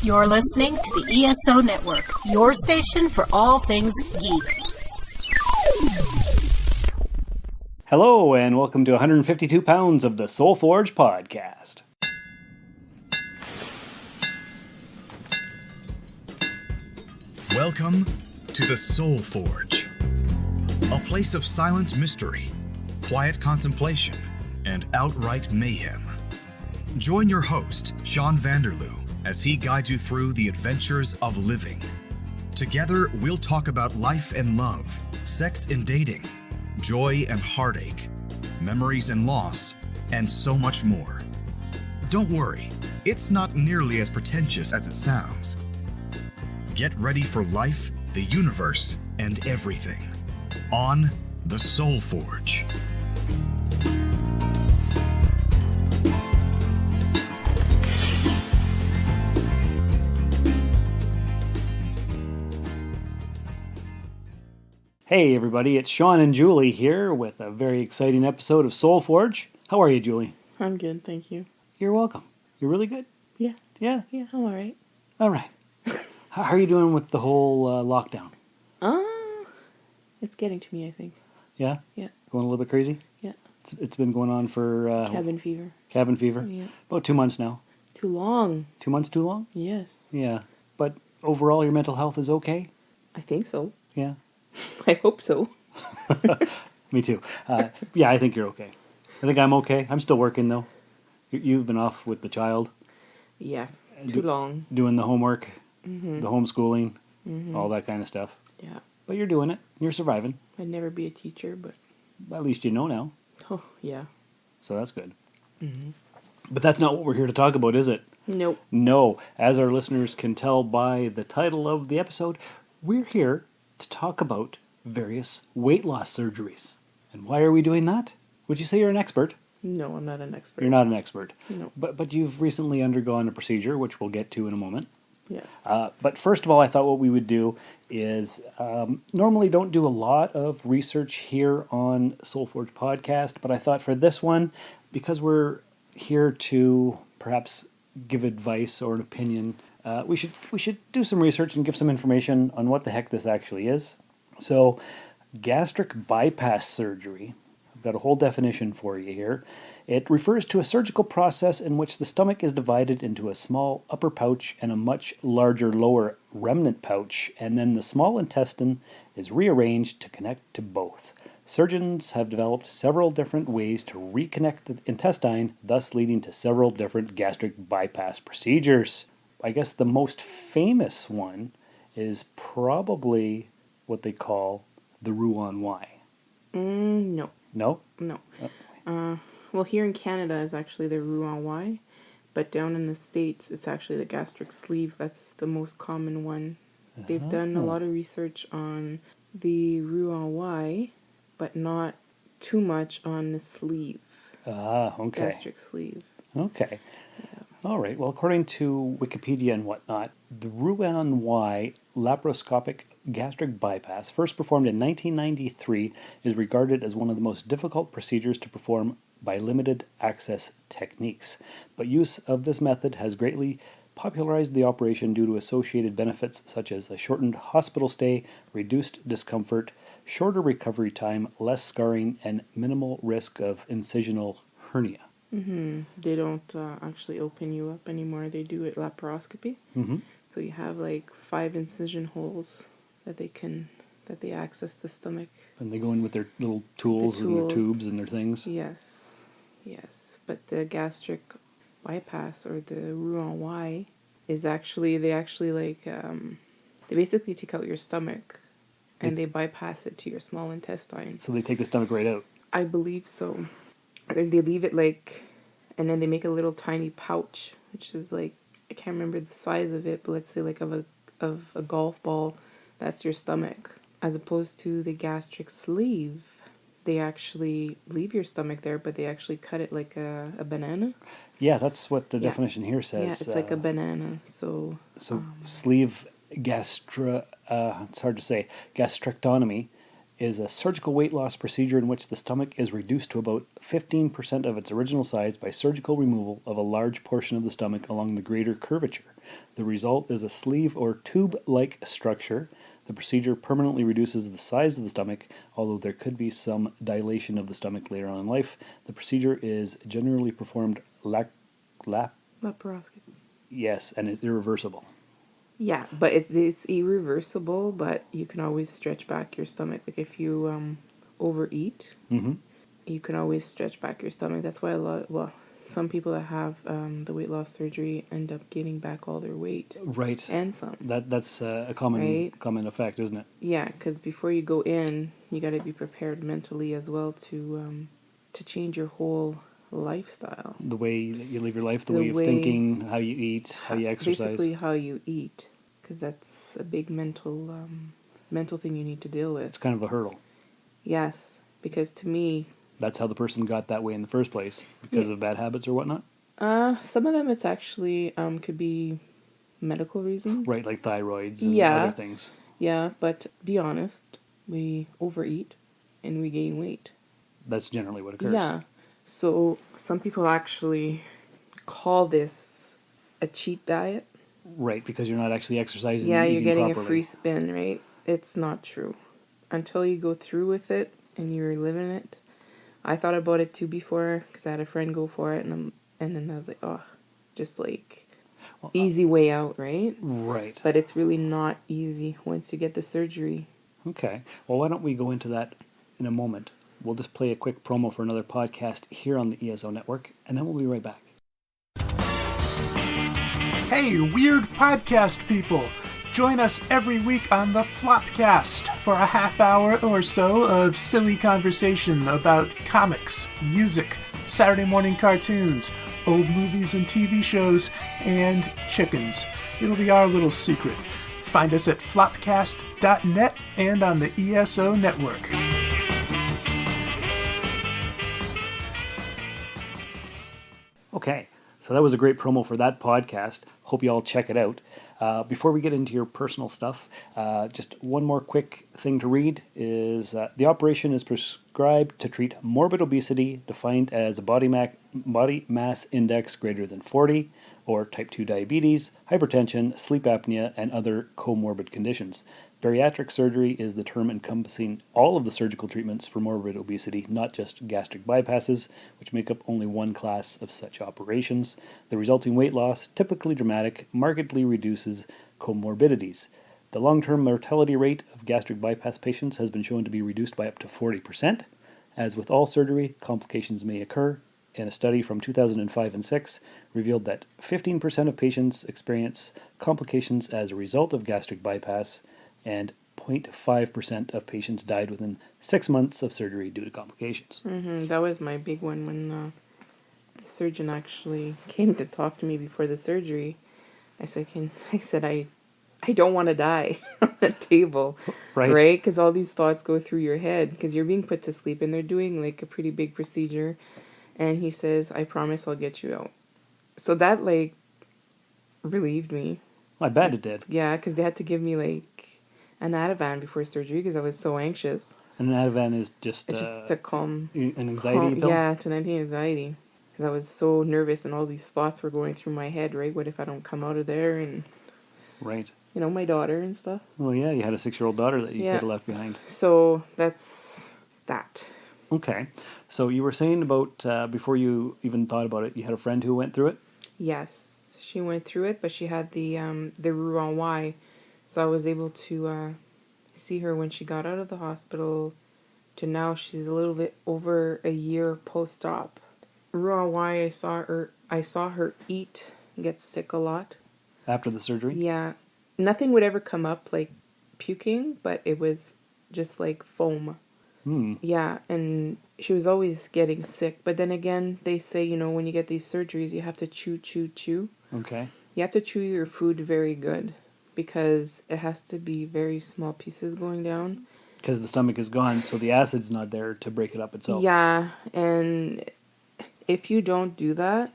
You're listening to the ESO Network, your station for all things geek. Hello, and welcome to 152 Pounds of the Soul Forge podcast. Welcome to the Soul Forge, a place of silent mystery, quiet contemplation, and outright mayhem. Join your host, Sean Vanderloo, as he guides you through the adventures of living. Together, we'll talk about life and love, sex and dating, joy and heartache, memories and loss, and so much more. Don't worry, it's not nearly as pretentious as it sounds. Get ready for life, the universe, and everything on the Soul Forge. Hey everybody, it's Sean and Julie here with a very exciting episode of Soul Forge. How are you, Julie? I'm good, thank you. You're welcome. You're really good? Yeah. Yeah? Yeah, I'm alright. Alright. How are you doing with the whole lockdown? It's getting to me, I think. Yeah? Yeah. Going a little bit crazy? Yeah. It's been going on for... Cabin fever. Cabin fever? Yeah. About 2 months now. Too long. 2 months too long? Yes. Yeah. But overall, your mental health is okay? I think so. Yeah. I hope so. Me too. Yeah, I think you're okay. I think I'm okay. I'm still working, though. You've been off with the child. Yeah, too long. Doing the homework, Mm-hmm. the homeschooling, Mm-hmm. all that kind of stuff. Yeah. But you're doing it. You're surviving. I'd never be a teacher, but... At least you know now. Oh, yeah. So that's good. Mm-hmm. But that's not what we're here to talk about, is it? Nope. No. As our listeners can tell by the title of the episode, we're here to talk about various weight loss surgeries. And why are we doing that? Would you say you're an expert? No, I'm not an expert. You're not an expert. No. But you've recently undergone a procedure, which we'll get to in a moment. Yes. But first of all, I thought what we would do is normally don't do a lot of research here on Soulforge Podcast, but I thought for this one, because we're here to perhaps give advice or an opinion, we should do some research and give some information on what the heck this actually is. So, gastric bypass surgery. I've got a whole definition for you here. It refers to a surgical process in which the stomach is divided into a small upper pouch and a much larger lower remnant pouch, and then the small intestine is rearranged to connect to both. Surgeons have developed several different ways to reconnect the intestine, thus leading to several different gastric bypass procedures. I guess the most famous one is probably what they call the Roux-en-Y. No. No? No. Well, here in Canada is actually the Roux-en-Y, but down in the States, it's actually the gastric sleeve. That's the most common one. They've done a lot of research on the Roux-en-Y, but not too much on the sleeve. Okay. Gastric sleeve. Okay. Yeah. All right. Well, according to Wikipedia and whatnot, the Roux-en-Y laparoscopic gastric bypass, first performed in 1993, is regarded as one of the most difficult procedures to perform by limited access techniques. But use of this method has greatly popularized the operation due to associated benefits such as a shortened hospital stay, reduced discomfort, shorter recovery time, less scarring, and minimal risk of incisional hernia. Mm-hmm. They don't actually open you up anymore. They do it laparoscopy. Mm-hmm. So you have like 5 incision holes that they access the stomach. And they go in with their little tools and their tubes and their things. Yes. But the gastric bypass or the Roux-en-Y is actually, they basically take out your stomach and they bypass it to your small intestine. So they take the stomach right out. I believe so. They leave it and then they make a little tiny pouch, which is I can't remember the size of it, but let's say of a golf ball. That's your stomach. As opposed to the gastric sleeve, they actually leave your stomach there, but they actually cut it like a banana. Yeah, that's what the definition here says. Yeah, it's like a banana. So sleeve it's hard to say, gastrectomy is a surgical weight loss procedure in which the stomach is reduced to about 15% of its original size by surgical removal of a large portion of the stomach along the greater curvature. The result is a sleeve or tube-like structure. The procedure permanently reduces the size of the stomach, although there could be some dilation of the stomach later on in life. The procedure is generally performed Laparoscopy. Yes, and it's irreversible. Yeah, but it's irreversible, but you can always stretch back your stomach. Like if you overeat, you can always stretch back your stomach. That's why some people that have the weight loss surgery end up gaining back all their weight. Right. And some. That's a common effect, isn't it? Yeah, because before you go in, you got to be prepared mentally as well to change your whole lifestyle. The way that you live your life, the way of thinking, how you eat, how you exercise. Basically how you eat, because that's a big mental thing you need to deal with. It's kind of a hurdle. Yes, because to me... That's how the person got that way in the first place, because of bad habits or whatnot? Some of them it's actually could be medical reasons. Right, like thyroids and other things. Yeah, but be honest, we overeat and we gain weight. That's generally what occurs. Yeah. So some people actually call this a cheat diet. Right, because you're not actually exercising. Yeah, and you're eating getting properly. a free spin, right? It's not true. Until you go through with it and you're living it. I thought about it too before because I had a friend go for it, and then I was like, oh, just like easy way out, right? Right. But it's really not easy once you get the surgery. Okay. Well, why don't we go into that in a moment? We'll just play a quick promo for another podcast here on the ESO Network, and then we'll be right back. Hey, weird podcast people! Join us every week on the Flopcast for a half hour or so of silly conversation about comics, music, Saturday morning cartoons, old movies and TV shows, and chickens. It'll be our little secret. Find us at flopcast.net and on the ESO Network. Okay, so that was a great promo for that podcast. Hope you all check it out. Before we get into your personal stuff, just one more quick thing to read is the operation is prescribed to treat morbid obesity defined as a body mass index greater than 40, or type 2 diabetes, hypertension, sleep apnea, and other comorbid conditions. Bariatric surgery is the term encompassing all of the surgical treatments for morbid obesity, not just gastric bypasses, which make up only one class of such operations. The resulting weight loss, typically dramatic, markedly reduces comorbidities. The long-term mortality rate of gastric bypass patients has been shown to be reduced by up to 40%. As with all surgery, complications may occur, and a study from 2005 and 6 revealed that 15% of patients experience complications as a result of gastric bypass, and 0.5% of patients died within 6 months of surgery due to complications. That was my big one when the surgeon actually came to talk to me before the surgery. I said, I don't want to die on the table, right? Because all these thoughts go through your head because you're being put to sleep and they're doing like a pretty big procedure. And he says, I promise I'll get you out. So that like relieved me. I bet it did. Yeah, because they had to give me like an Ativan before surgery because I was so anxious. And an Ativan is just... It's just to calm... An anxiety pill? Yeah, it's an anti-anxiety. Because I was so nervous and all these thoughts were going through my head, right? What if I don't come out of there and... Right. You know, my daughter and stuff. Well, yeah, you had a 6-year-old daughter that you could have left behind. So that's that. Okay. So you were saying about, before you even thought about it, you had a friend who went through it? Yes, she went through it, but she had the Roux-en-Y. So I was able to see her when she got out of the hospital to now. She's a little bit over a year post-op. Roux-en-Y, I saw her eat, get sick a lot. After the surgery? Yeah. Nothing would ever come up like puking, but it was just like foam. Yeah, and she was always getting sick. But then again, they say, you know, when you get these surgeries, you have to chew. Okay. You have to chew your food very good because it has to be very small pieces going down. Because the stomach is gone, so the acid's not there to break it up itself. Yeah, and if you don't do that,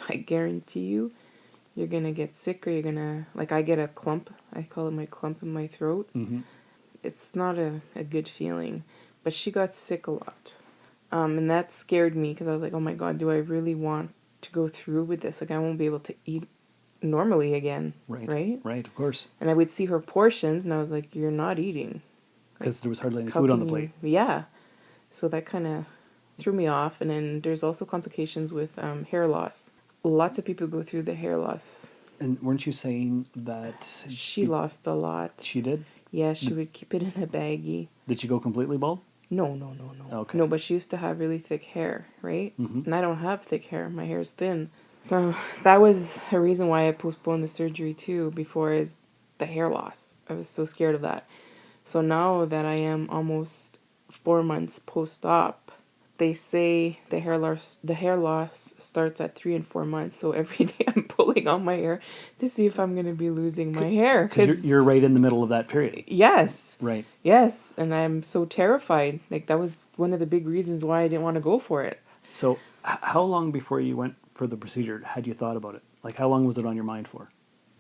I guarantee you, you're going to get sick or you're going to, like I get a clump. I call it my clump in my throat. Mm-hmm. it's not a good feeling. But she got sick a lot. And that scared me because I was like, oh my God, do I really want to go through with this? Like, I won't be able to eat normally again. Right? Right, of course. And I would see her portions and I was like, you're not eating. Because there was hardly any How food on can the plate. Yeah. So that kind of threw me off. And then there's also complications with hair loss. Lots of people go through the hair loss. And weren't you saying that... She lost a lot. She did? Yeah, she would keep it in a baggie. Did she go completely bald? No. Okay. No, but she used to have really thick hair, right? Mm-hmm. And I don't have thick hair. My hair's thin. So that was a reason why I postponed the surgery too, before is the hair loss. I was so scared of that. So now that I am almost 4 months post-op, they say the hair loss starts at 3 and 4 months. So every day I'm pulling on my hair to see if I'm going to be losing my hair. Because you're right in the middle of that period. Yes. Right. Yes. And I'm so terrified. Like, that was one of the big reasons why I didn't want to go for it. So how long before you went for the procedure had you thought about it? Like, how long was it on your mind for?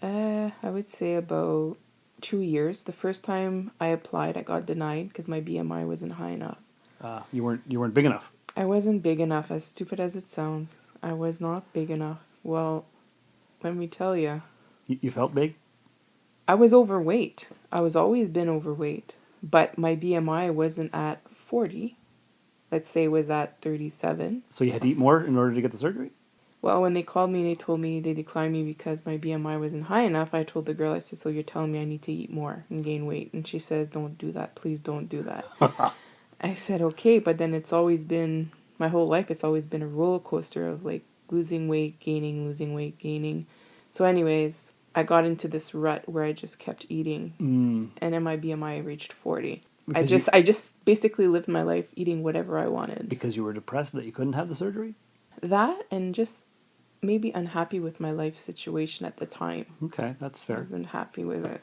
I would say about 2 years. The first time I applied, I got denied because my BMI wasn't high enough. You weren't big enough. I wasn't big enough, as stupid as it sounds. I was not big enough. Well, let me tell you. You felt big? I was overweight. I was always been overweight. But my BMI wasn't at 40. Let's say it was at 37. So you had to eat more in order to get the surgery? Well, when they called me and they told me they declined me because my BMI wasn't high enough, I told the girl, I said, so you're telling me I need to eat more and gain weight? And she says, don't do that. Please don't do that. I said, okay, but then it's always been, my whole life, it's always been a roller coaster of like losing weight, gaining. So anyways, I got into this rut where I just kept eating. And then my BMI reached 40. I just basically lived my life eating whatever I wanted. Because you were depressed that you couldn't have the surgery? That and just maybe unhappy with my life situation at the time. Okay, that's fair. I wasn't happy with it.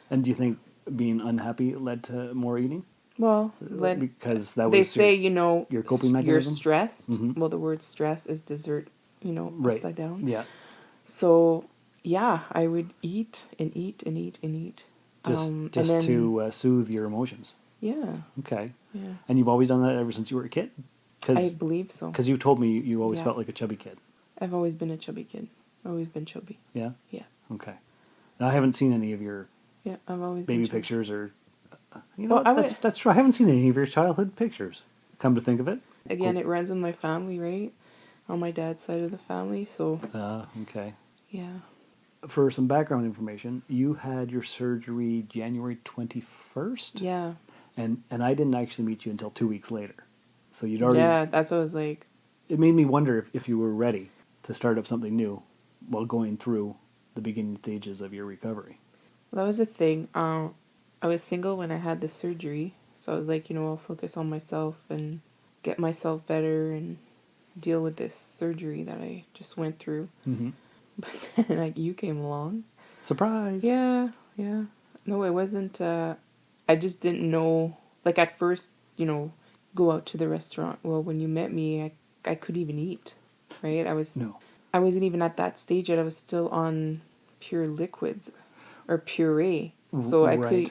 And do you think being unhappy led to more eating? Well, because that was they say, your coping mechanism? You're stressed. Mm-hmm. Well, the word stress is dessert, right. upside down. Yeah. So, yeah, I would eat and eat and eat and eat. Just to soothe your emotions. Yeah. Okay. Yeah. And you've always done that ever since you were a kid? I believe so. Because you told me you always felt like a chubby kid. I've always been a chubby kid. Always been chubby. Yeah? Yeah. Okay. Now, I haven't seen any of your I've always baby been chubby. pictures or... that's true. I haven't seen any of your childhood pictures, come to think of it. Again, it runs in my family, right? On my dad's side of the family, so... Okay. Yeah. For some background information, you had your surgery January 21st? Yeah. And I didn't actually meet you until 2 weeks later. So you'd already... Yeah, that's what I was like... It made me wonder if you were ready to start up something new while going through the beginning stages of your recovery. Well, that was the thing. I was single when I had the surgery, so I was like, I'll focus on myself and get myself better and deal with this surgery that I just went through. Mm-hmm. But then, you came along. Surprise! Yeah. No, it wasn't, I just didn't know, at first, go out to the restaurant. Well, when you met me, I couldn't even eat, right? I wasn't even at that stage yet. I was still on pure liquids or puree. So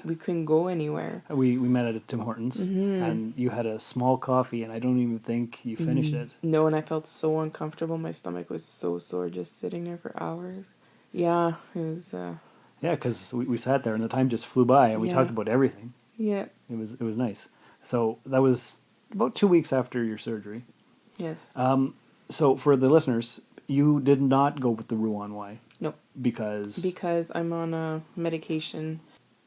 we couldn't go anywhere. We met at a Tim Hortons, and you had a small coffee, and I don't even think you finished it. No, and I felt so uncomfortable. My stomach was so sore just sitting there for hours. Yeah, it was... Yeah, because we sat there, and the time just flew by, and we talked about everything. Yeah. It was nice. So that was about 2 weeks after your surgery. Yes. So for the listeners, you did not go with the Roux-en-Y. No. Because I'm on a medication.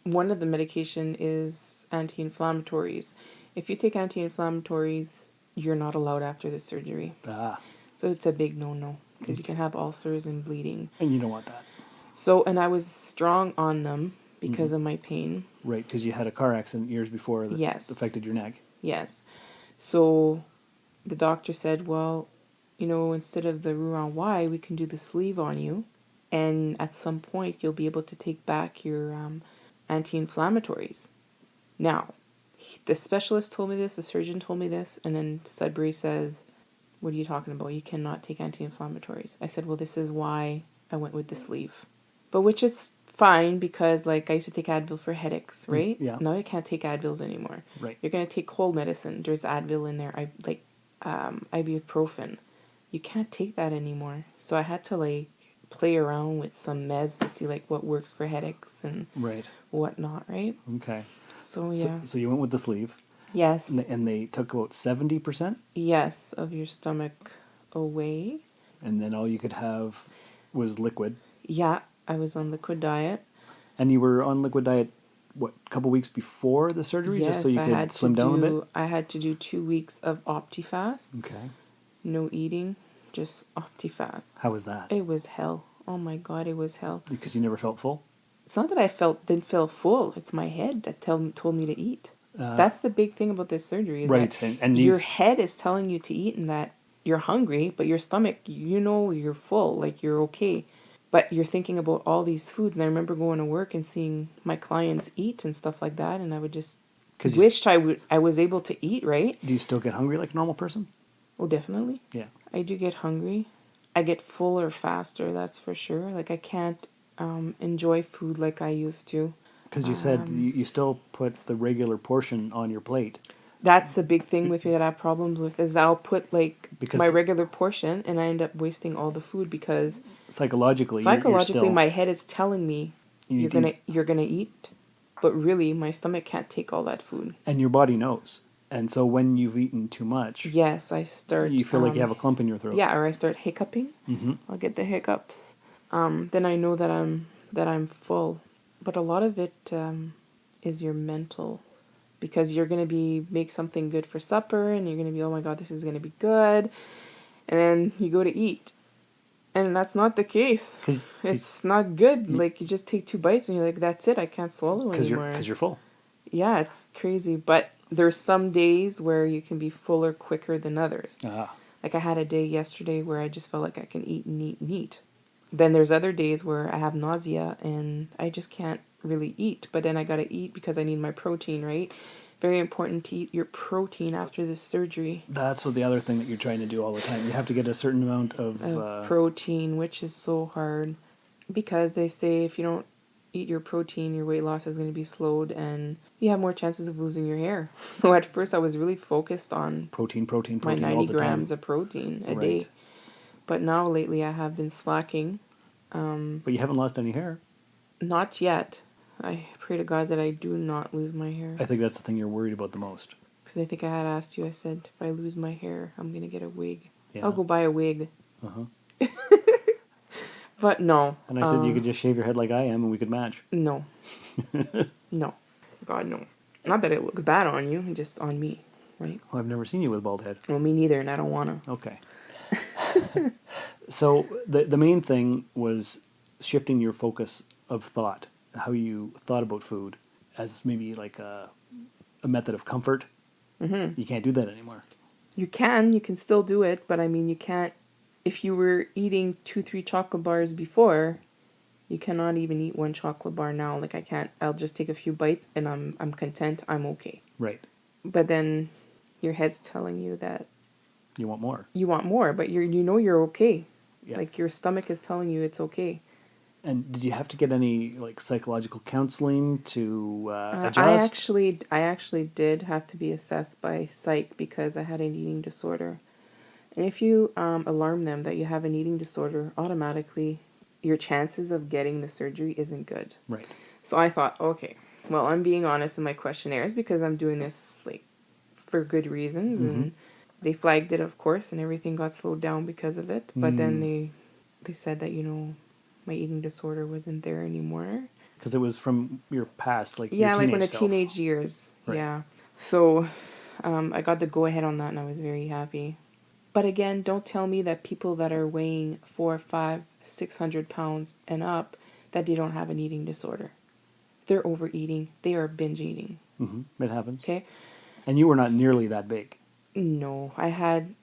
One of the medication is anti-inflammatories. If you take anti-inflammatories, you're not allowed after the surgery. So it's a big no-no because you can have ulcers and bleeding. And you don't want that. So, and I was strong on them because of my pain. Right, because you had a car accident years before that affected your neck. Yes. So the doctor said, well, instead of the Roux-en-Y, we can do the sleeve on you. And at some point, you'll be able to take back your anti-inflammatories. Now, the specialist told me this, the surgeon told me this, and then Sudbury says, what are you talking about? You cannot take anti-inflammatories. I said, well, this is why I went with the sleeve. But which is fine because like I used to take Advil for headaches, right? yeah. Now I can't take Advils anymore. Right. You're gonna take cold medicine. There's Advil in there. I like ibuprofen. You can't take that anymore. So I had to like play around with some meds to see like what works for headaches and Right. whatnot, right? Okay. So yeah. So you went with the sleeve, Yes. and they took about 70%, Yes, of your stomach away. and then all you could have was liquid. Yeah, I was on liquid diet. And you were on liquid diet, what, a couple weeks before the surgery, Yes, just so you I could had slim down a bit? I had to do 2 weeks of OptiFast. Okay. No eating, just OptiFast. How was that? It was hell. Oh my God, it was hell. Because you never felt full? It's not that I didn't feel full. It's my head that told me to eat. That's the big thing about this surgery. Is right, that and your head is telling you to eat and that you're hungry, but your stomach, you know you're full, like you're okay. But you're thinking about all these foods. And I remember going to work and seeing my clients eat and stuff like that. And I would just wished I was able to eat, right? Do you still get hungry like a normal person? Oh, definitely. Yeah. I do get hungry. I get fuller faster, that's for sure. Like I can't enjoy food like I used to. Because you said you still put the regular portion on your plate. That's a big thing with me that I have problems with is I'll put like my regular portion and I end up wasting all the food because psychologically you're still, my head is telling me you're gonna eat, but really my stomach can't take all that food. And your body knows. And so when you've eaten too much, yes, I start. You feel like you have a clump in your throat. Yeah, or I start hiccuping. Mm-hmm. I'll get the hiccups. Then I know that I'm full, but a lot of it is your mental, because you're gonna make something good for supper, and you're gonna be, oh my God, this is gonna be good, and then you go to eat, and that's not the case. It's not good. Like you just take 2 bites and you're like, that's it. I can't swallow anymore. Because you're full. Yeah, it's crazy. But there's some days where you can be fuller quicker than others. Like I had a day yesterday where I just felt like I can eat and eat and eat. Then there's other days where I have nausea and I just can't really eat. But then I got to eat because I need my protein, right? Very important to eat your protein after this surgery. That's what the other thing that you're trying to do all the time. You have to get a certain amount of protein, which is so hard. Because they say if you don't eat your protein, your weight loss is going to be slowed and you have more chances of losing your hair. So at first I was really focused on protein my 90 all the grams time. of protein a day. But now lately I have been slacking. But you haven't lost any hair. Not yet. I pray to God that I do not lose my hair. I think that's the thing you're worried about the most. Because I think I had asked you, I said, if I lose my hair, I'm going to get a wig. Yeah. I'll go buy a wig. Uh-huh. But no. And I said you could just shave your head like I am and we could match. No. No. God, no. Not that it looks bad on you, just on me, right? Well, I've never seen you with a bald head. Well, me neither, and I don't want to. Okay. So the main thing was shifting your focus of thought, how you thought about food as maybe like a method of comfort. Mm-hmm. You can't do that anymore. You can still do it, but I mean, you can't. If you were eating 2-3 chocolate bars before, you cannot even eat 1 chocolate bar now. Like I can't. I'll just take a few bites and I'm content. I'm okay. Right. But then your head's telling you that you want more. You want more, but you're okay. Yeah. Like your stomach is telling you it's okay. And did you have to get any like psychological counseling to adjust? I actually did have to be assessed by psych because I had an eating disorder. And if you alarm them that you have an eating disorder, automatically your chances of getting the surgery isn't good. Right. So I thought, okay, well, I'm being honest in my questionnaires because I'm doing this like for good reasons. Mm-hmm. And they flagged it, of course, and everything got slowed down because of it. But then they said that, my eating disorder wasn't there anymore. Because it was from your past, like your teenage like when self. The teenage years. Right. Yeah. So I got the go-ahead on that, and I was very happy. But again, don't tell me that people that are weighing 400, 500, 600 pounds and up, that they don't have an eating disorder. They're overeating. They are binge eating. Mm-hmm. It happens. Okay. And you were not nearly that big. No, I had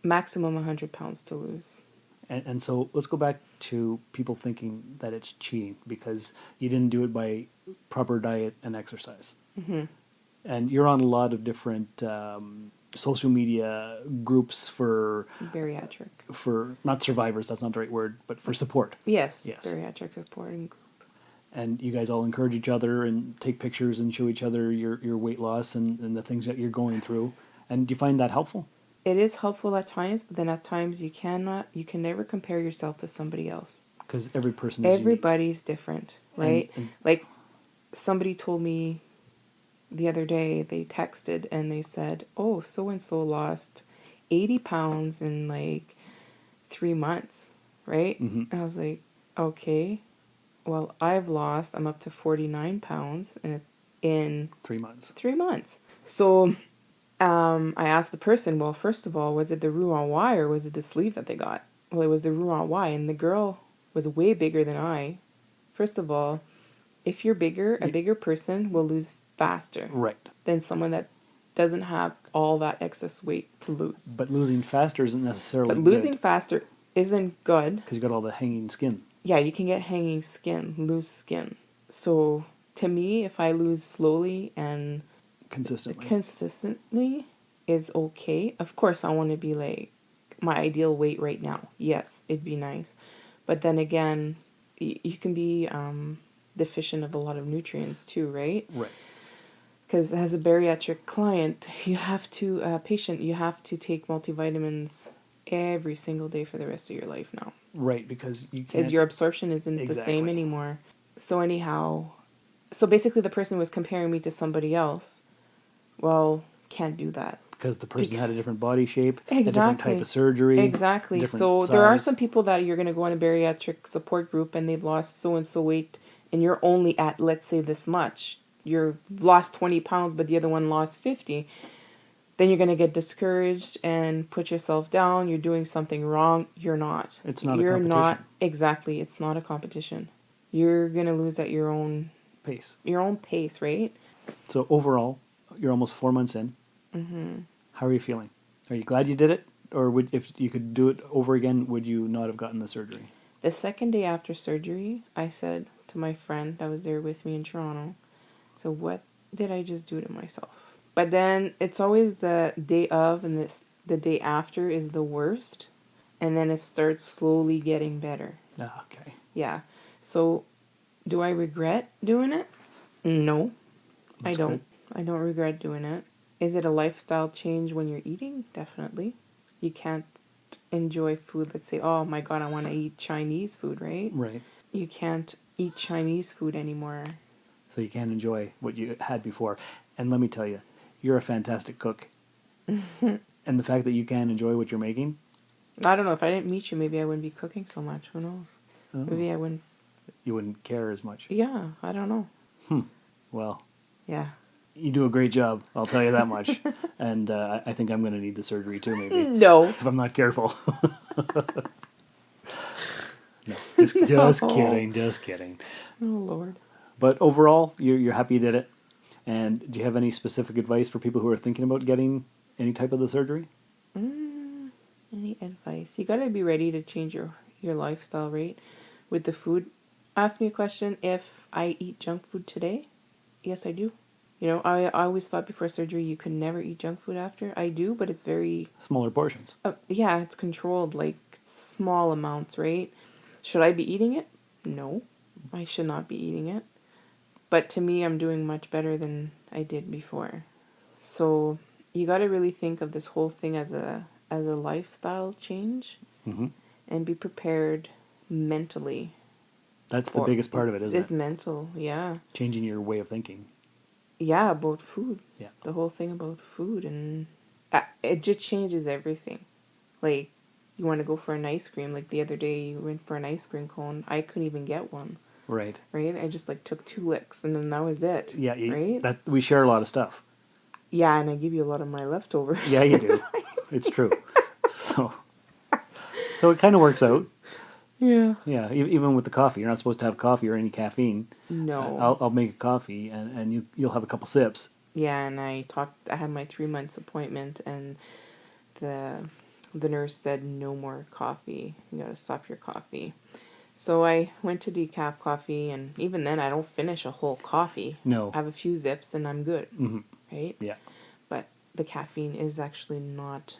maximum 100 pounds to lose. And so let's go back to people thinking that it's cheating because you didn't do it by proper diet and exercise. Mm-hmm. And you're on a lot of different social media groups for bariatric. For not survivors, that's not the right word, but for support. Yes. Bariatric supporting group. and you guys all encourage each other and take pictures and show each other your weight loss and the things that you're going through. And do you find that helpful? It is helpful at times, but then at times you can never compare yourself to somebody else. Because every person is Everybody's unique. Different, right? Like somebody told me the other day, they texted and they said, oh, so-and-so lost 80 pounds in like 3 months, right? Mm-hmm. And I was like, okay, well, I'm up to 49 pounds in 3 months. 3 months. So I asked the person, well, first of all, was it the Rouen Y or was it the sleeve that they got? Well, it was the Rouen Y, and the girl was way bigger than I. First of all, if you're bigger, a bigger person will lose faster than someone that doesn't have all that excess weight to lose. But losing faster isn't necessarily good. But losing faster isn't good. Because you got all the hanging skin. Yeah, you can get hanging skin, loose skin. So to me, if I lose slowly and consistently is okay. Of course, I want to be like my ideal weight right now. Yes, it'd be nice. But then again, you can be deficient of a lot of nutrients too, right? Right. Because as a bariatric client, you have to take multivitamins every single day for the rest of your life now. Right, because you can't... Because your absorption isn't the same anymore. So anyhow, so basically the person was comparing me to somebody else. Well, can't do that. Because the person had a different body shape, exactly. a different type of surgery. Exactly. So size. There are some people that you're going to go on a bariatric support group and they've lost so-and-so weight and you're only at, let's say, this much. You've lost 20 pounds, but the other one lost 50. Then you're going to get discouraged and put yourself down. You're doing something wrong. You're not. It's not a competition. Exactly. It's not a competition. You're going to lose at your own pace. Your own pace, right? So overall, you're almost 4 months in. Mm-hmm. How are you feeling? Are you glad you did it? Or if you could do it over again, would you not have gotten the surgery? The second day after surgery, I said to my friend that was there with me in Toronto, so what did I just do to myself? But then it's always the day of and the day after is the worst. And then it starts slowly getting better. Ah, okay. Yeah. So do I regret doing it? No, I don't. Good. I don't regret doing it. Is it a lifestyle change when you're eating? Definitely. You can't enjoy food. Let's say, oh my God, I want to eat Chinese food, right? Right. You can't eat Chinese food anymore. So you can't enjoy what you had before. And let me tell you, you're a fantastic cook. And the fact that you can enjoy what you're making. I don't know. If I didn't meet you, maybe I wouldn't be cooking so much. Who knows? Oh. Maybe I wouldn't. You wouldn't care as much. Yeah, I don't know. Well. Yeah. You do a great job, I'll tell you that much. And I think I'm going to need the surgery too, maybe. No. If I'm not careful. No, just kidding. Oh, Lord. But overall, you're happy you did it. And do you have any specific advice for people who are thinking about getting any type of the surgery? Any advice? You got to be ready to change your lifestyle, right? With the food. Ask me a question, if I eat junk food today? Yes, I do. You know, I always thought before surgery you could never eat junk food after. I do, but it's very... Smaller portions. Yeah, it's controlled, like small amounts, right? Should I be eating it? No, I should not be eating it. But to me, I'm doing much better than I did before. So you got to really think of this whole thing as a lifestyle change, and be prepared mentally. That's the biggest part of it, isn't it? It's mental, yeah. Changing your way of thinking. Yeah, about food. Yeah. The whole thing about food, and it just changes everything. Like, you want to go for an ice cream. Like the other day, you went for an ice cream cone. I couldn't even get one. Right. Right? I just took 2 licks and then that was it. Yeah. Right? We share a lot of stuff. Yeah, and I give you a lot of my leftovers. Yeah, you do. It's true. So it kind of works out. Yeah. Yeah, even with the coffee. You're not supposed to have coffee or any caffeine. No. I'll make a coffee and you'll have a couple sips. Yeah, and I had my 3 months appointment and the nurse said no more coffee. You got to stop your coffee. So I went to decaf coffee, and even then I don't finish a whole coffee. No. I have a few zips and I'm good. Mm-hmm. Right? Yeah. But the caffeine is actually not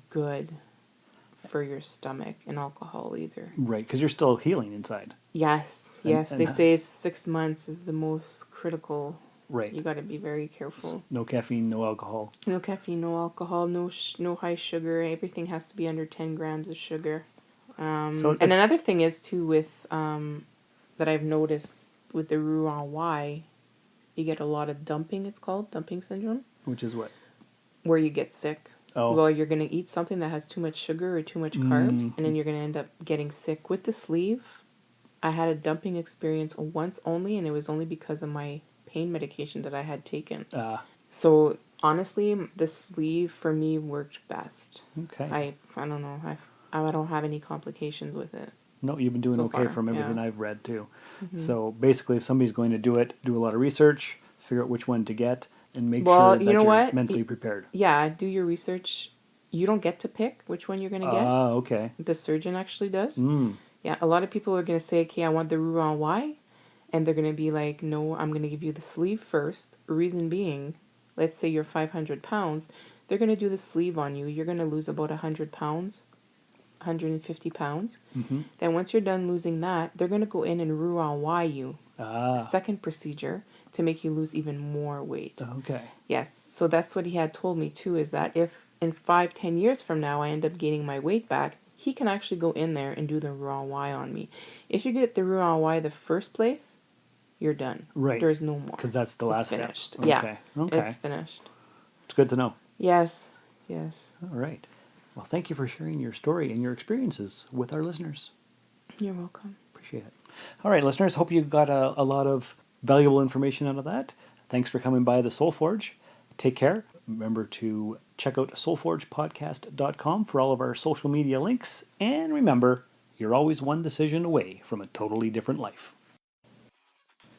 good for your stomach and alcohol either. Right, because you're still healing inside. Yes. They say 6 months is the most critical. Right. You got to be very careful. No caffeine, no alcohol. No caffeine, no alcohol, no high sugar. Everything has to be under 10 grams of sugar. And another thing is too with that I've noticed with the Roux-en-Y, you get a lot of dumping. It's called dumping syndrome. Which is what? Where you get sick. Oh. Well, you're going to eat something that has too much sugar or too much carbs, and then you're going to end up getting sick. With the sleeve, I had a dumping experience once only, and it was only because of my pain medication that I had taken. So honestly, the sleeve for me worked best. Okay. I don't know. I don't have any complications with it. No, you've been doing so okay far, from everything yeah. I've read too. So basically, if somebody's going to do it, do a lot of research, figure out which one to get, and make sure that you're mentally prepared. Yeah, do your research. You don't get to pick which one you're going to get. Okay. The surgeon actually does. Yeah, a lot of people are going to say, okay, I want the Roux-en-Y. And they're going to be like, no, I'm going to give you the sleeve first. Reason being, let's say you're 500 pounds. They're going to do the sleeve on you. You're going to lose about 100 pounds, 150 pounds. Then once you're done losing that, they're going to go in and Roux-en-Y you. A second procedure to make you lose even more weight. Okay. Yes. So that's what he had told me too, is that if in 5-10 years from now I end up gaining my weight back, he can actually go in there and do the Roux-en-Y on me. If you get the Roux-en-Y the first place, you're done. Right. There's no more. Because that's the last it's finished. step. Yeah. Okay. It's finished. It's good to know. Yes. All right. Well, thank you for sharing your story and your experiences with our listeners. You're welcome. Appreciate it. All right, listeners. Hope you got a lot of valuable information out of that. Thanks for coming by the Soul Forge. Take care. Remember to check out soulforgepodcast.com for all of our social media links. And remember, you're always one decision away from a totally different life.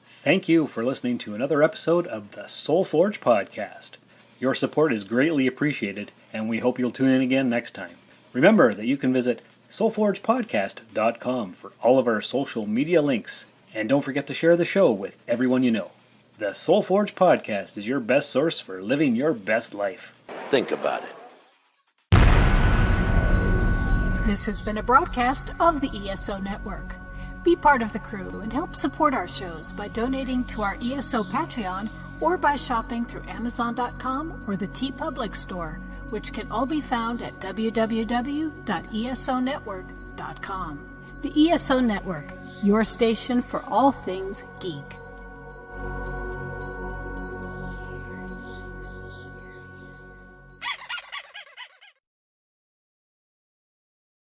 Thank you for listening to another episode of the Soul Forge Podcast. Your support is greatly appreciated, and we hope you'll tune in again next time. Remember that you can visit soulforgepodcast.com for all of our social media links, and don't forget to share the show with everyone you know. The Soul Forge Podcast is your best source for living your best life. Think about it. This has been a broadcast of the ESO Network. Be part of the crew and help support our shows by donating to our ESO Patreon or by shopping through Amazon.com or the TeePublic store, which can all be found at www.esonetwork.com. The ESO Network, your station for all things geek.